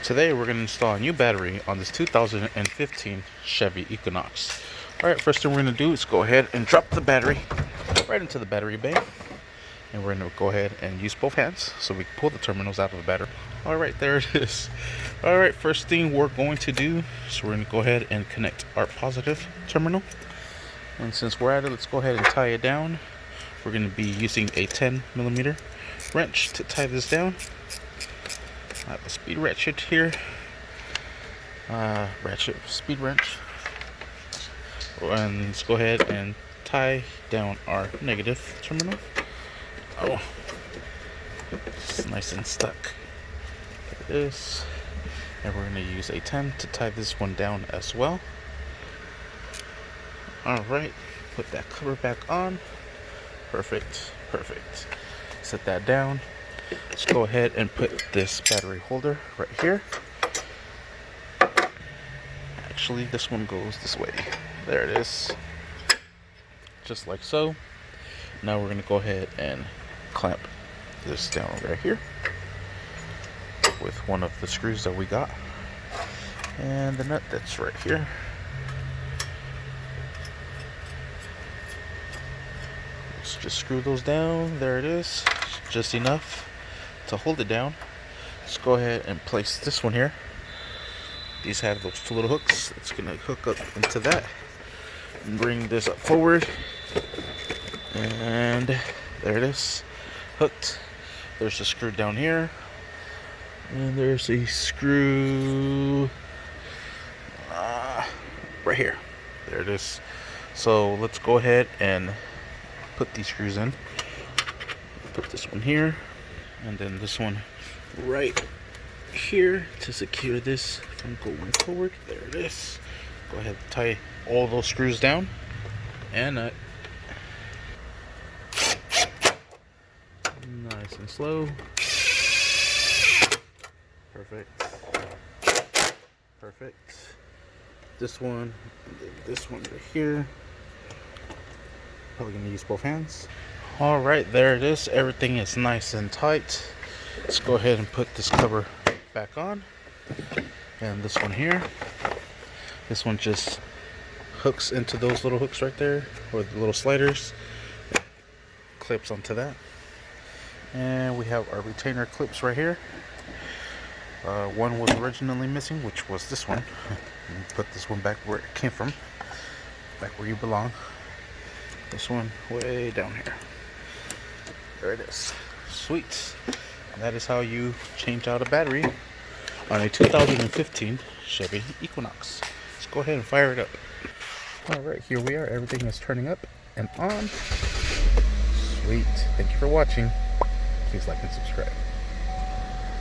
Today we're going to install a new battery on this 2015 Chevy Equinox. Alright, first thing we're going to do is go ahead and drop the battery right into the battery bay. And we're going to go ahead and use both hands so we can pull the terminals out of the battery. Alright, there it is. Alright, first thing we're going to do is we're going to go ahead and connect our positive terminal. And since we're at it, let's go ahead and tie it down. We're going to be using a 10mm wrench to tie this down. I have a speed ratchet here. Speed wrench. And let's go ahead and tie down our negative terminal. Oh, it's nice and stuck. There it is. And we're going to use a 10 to tie this one down as well. Alright, put that cover back on. Perfect, perfect. Set that down. Let's go ahead and put this battery holder right here. Actually, this one goes this way. There it is. Just like so. Now we're going to go ahead and clamp this down right here with one of the screws that we got. And the nut that's right here. Let's just screw those down. There it is. Just enough to hold it down. Let's go ahead and place this one here. These have those two little hooks. It's going to hook up into that and bring this up forward. And there it is, hooked. There's a screw down here. And there's a screw right here. There it is. So let's go ahead and put these screws in. Put this one here, and then this one right here to secure this from going forward. There it is. Go ahead and tie all those screws down and nut. Nice and slow. Perfect. Perfect. This one, and then this one right here. Probably gonna use both hands. Alright, there it is. Everything is nice and tight. Let's go ahead and put this cover back on. And this one here. This one just hooks into those little hooks right there, or the little sliders. Clips onto that. And we have our retainer clips right here. One was originally missing, which was this one. Put this one back where it came from. Back where you belong. This one way down here. There it is. Sweet. And that is how you change out a battery on a 2015 Chevy Equinox. Let's go ahead and fire it up. Alright, here we are. Everything is turning up and on. Sweet. Thank you for watching. Please like and subscribe.